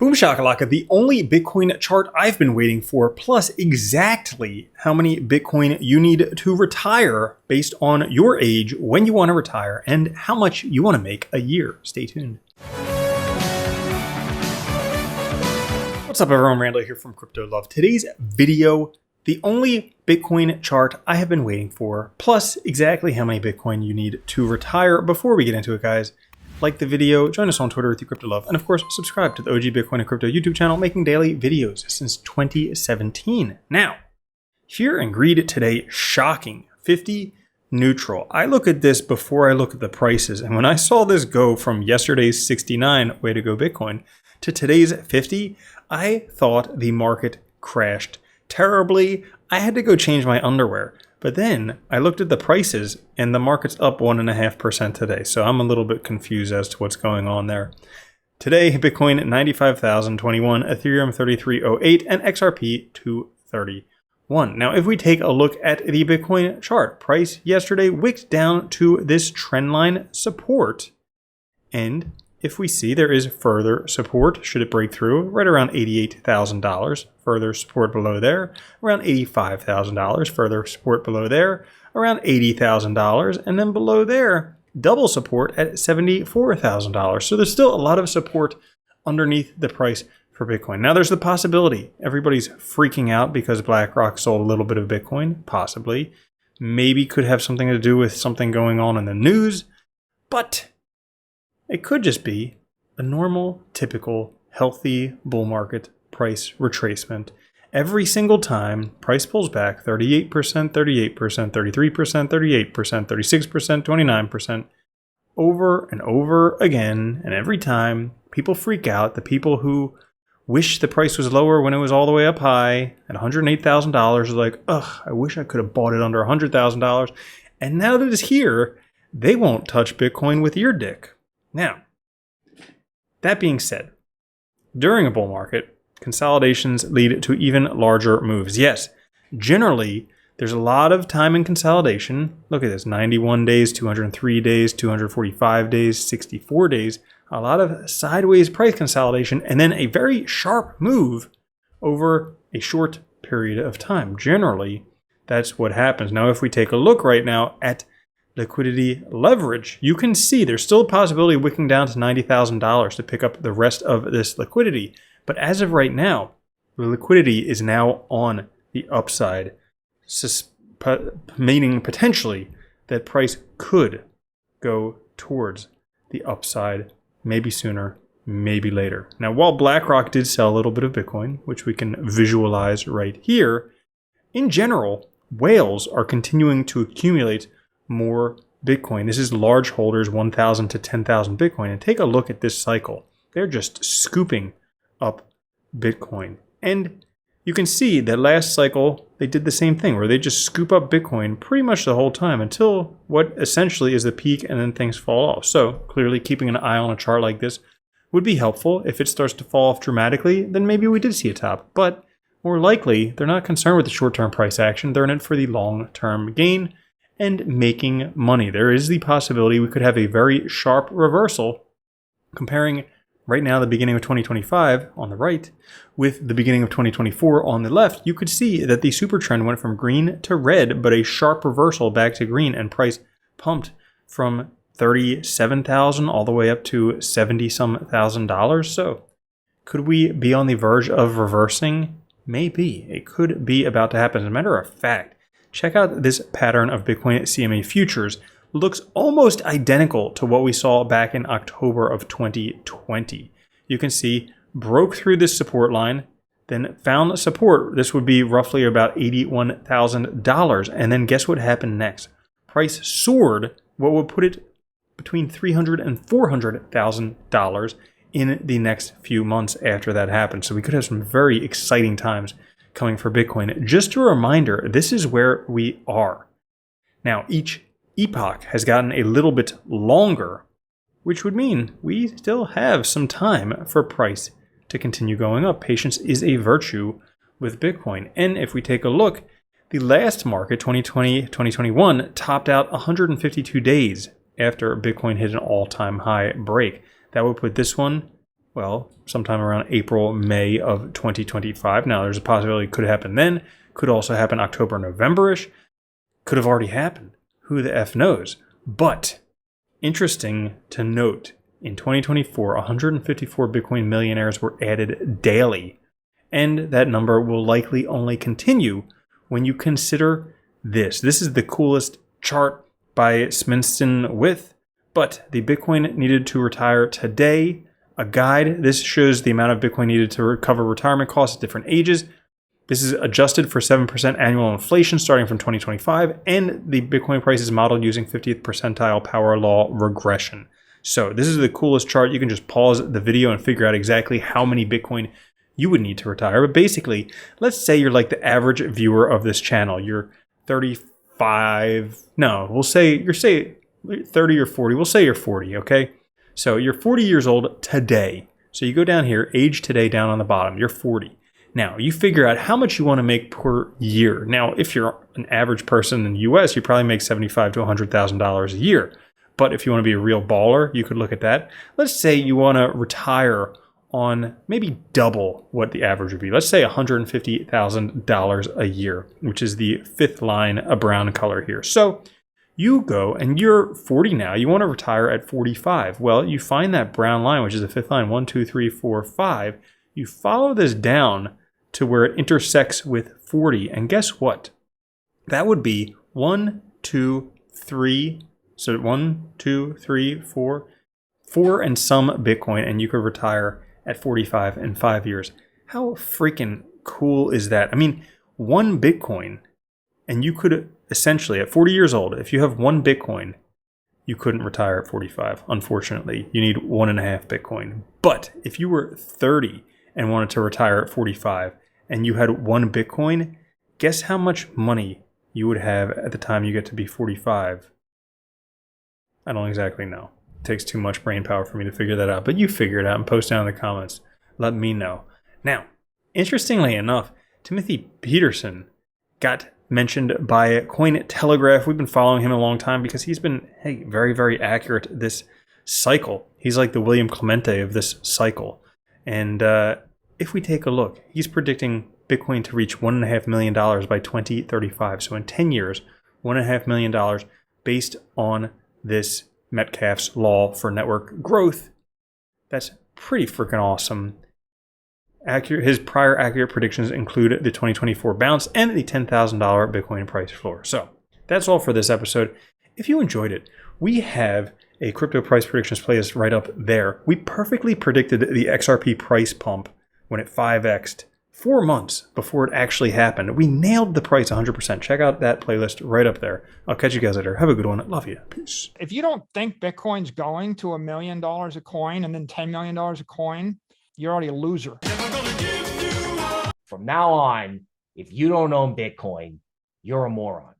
Boom shakalaka, the only Bitcoin chart I've been waiting for, plus exactly how many Bitcoin you need to retire based on your age, when you want to retire, and how much you want to make a year. Stay tuned. What's up everyone, Randall here from Crypto Love. Today's video, the only Bitcoin chart I have been waiting for, plus exactly how many Bitcoin you need to retire. Before we get into it, guys, like the video, join us on Twitter with Crypto Love, and of course, subscribe to the OG Bitcoin and Crypto YouTube channel, making daily videos since 2017. Now, fear and greed today, shocking. 50 neutral. I look at this before I look at the prices, and when I saw this go from yesterday's 69, way to go Bitcoin, to today's 50, I thought the market crashed terribly. I had to go change my underwear. But then I looked at the prices and the market's up 1.5% today. So I'm a little bit confused as to what's going on there. Today, Bitcoin 95,021, Ethereum 3308, and XRP 231. Now, if we take a look at the Bitcoin chart, price yesterday wicked down to this trendline support. And if we see there is further support, should it break through, right around $88,000, further support below there, around $85,000, further support below there, around $80,000, and then below there, double support at $74,000. So there's still a lot of support underneath the price for Bitcoin. Now there's the possibility everybody's freaking out because BlackRock sold a little bit of Bitcoin, possibly. Maybe could have something to do with something going on in the news, but it could just be a normal, typical, healthy bull market price retracement. Every single time, price pulls back 38%, 38%, 33%, 38%, 36%, 29%, over and over again. And every time, people freak out. The people who wish the price was lower when it was all the way up high at $108,000 are like, ugh, I wish I could have bought it under $100,000. And now that it's here, they won't touch Bitcoin with your dick. Now, that being said, during a bull market, consolidations lead to even larger moves. Yes, generally, there's a lot of time in consolidation. Look at this, 91 days, 203 days, 245 days, 64 days. A lot of sideways price consolidation, and then a very sharp move over a short period of time. Generally, that's what happens. Now, if we take a look right now at liquidity leverage, you can see there's still a possibility of wicking down to $90,000 to pick up the rest of this liquidity. But as of right now, the liquidity is now on the upside, meaning potentially that price could go towards the upside, maybe sooner, maybe later. Now, while BlackRock did sell a little bit of Bitcoin, which we can visualize right here, in general, whales are continuing to accumulate more Bitcoin. This is large holders, 1,000 to 10,000 Bitcoin. And take a look at this cycle. They're just scooping up Bitcoin. And you can see that last cycle, they did the same thing where they just scoop up Bitcoin pretty much the whole time until what essentially is the peak, and then things fall off. So clearly keeping an eye on a chart like this would be helpful. If it starts to fall off dramatically, then maybe we did see a top. But more likely, they're not concerned with the short-term price action. They're in it for the long-term gain and making money. There is the possibility we could have a very sharp reversal comparing right now the beginning of 2025 on the right with the beginning of 2024 on the left. You could see that the super trend went from green to red, but a sharp reversal back to green, and price pumped from 37,000 all the way up to 70-some thousand dollars. So could we be on the verge of reversing? Maybe. It could be about to happen. As a matter of fact, check out this pattern of Bitcoin CME futures. Looks almost identical to what we saw back in October of 2020. You can see broke through this support line, then found support. This would be roughly about $81,000. And then guess what happened next? Price soared, what would put it between $300,000 and $400,000 in the next few months after that happened. So we could have some very exciting times coming for Bitcoin. Just a reminder, this is where we are. Now, each epoch has gotten a little bit longer, which would mean we still have some time for price to continue going up. Patience is a virtue with Bitcoin. And if we take a look, the last market, 2020, 2021, topped out 152 days after Bitcoin hit an all-time high break. That would put this one well, sometime around April, May of 2025. Now, there's a possibility it could happen then. Could also happen October, November-ish. Could have already happened. Who the F knows? But interesting to note, in 2024, 154 Bitcoin millionaires were added daily. And that number will likely only continue when you consider this. This is the coolest chart by Sminston with, but the Bitcoin needed to retire today. A guide. This shows the amount of Bitcoin needed to recover retirement costs at different ages. This is adjusted for 7% annual inflation starting from 2025, and the Bitcoin price is modeled using 50th percentile power law regression. So this is the coolest chart. You can just pause the video and figure out exactly how many Bitcoin you would need to retire. But basically, let's say you're like the average viewer of this channel. You're 35, no, we'll say, you're 30 or 40. We'll say you're 40, okay? So you're 40 years old today. So you go down here, age today down on the bottom, you're 40. Now you figure out how much you want to make per year. Now, if you're an average person in the US, you probably make $75,000 to $100,000 a year. But if you want to be a real baller, you could look at that. Let's say you want to retire on maybe double what the average would be. Let's say $150,000 a year, which is the fifth line, a brown color here. So you go and you're 40 now. You want to retire at 45. Well, you find that brown line, which is the fifth line, 1, 2, 3, 4, 5. You follow this down to where it intersects with 40. And guess what? That would be 1, 2, 3. So 1, 2, 3, 4. 4 and some Bitcoin, and you could retire at 45 in 5 years. How freaking cool is that? I mean, 1 Bitcoin, and you could essentially, at 40 years old, if you have 1 Bitcoin, you couldn't retire at 45. Unfortunately, you need 1.5 Bitcoin. But if you were 30 and wanted to retire at 45 and you had 1 Bitcoin, guess how much money you would have at the time you get to be 45? I don't exactly know. It takes too much brain power for me to figure that out. But you figure it out and post down in the comments. Let me know. Now, interestingly enough, Timothy Peterson got mentioned by Cointelegraph. We've been following him a long time because he's been, hey, very, very accurate this cycle. He's like the William Clemente of this cycle. And if we take a look, he's predicting Bitcoin to reach $1.5 million by 2035. So in 10 years, $1.5 million based on this Metcalfe's law for network growth. That's pretty freaking awesome. His prior accurate predictions include the 2024 bounce and the $10,000 Bitcoin price floor. So that's all for this episode. If you enjoyed it, we have a crypto price predictions playlist right up there. We perfectly predicted the XRP price pump when it 5x'd 4 months before it actually happened. We nailed the price 100%. Check out that playlist right up there. I'll catch you guys later. Have a good one. Love you. Peace. If you don't think Bitcoin's going to $1 million a coin and then $10 million a coin, you're already a loser. From now on, if you don't own Bitcoin, you're a moron.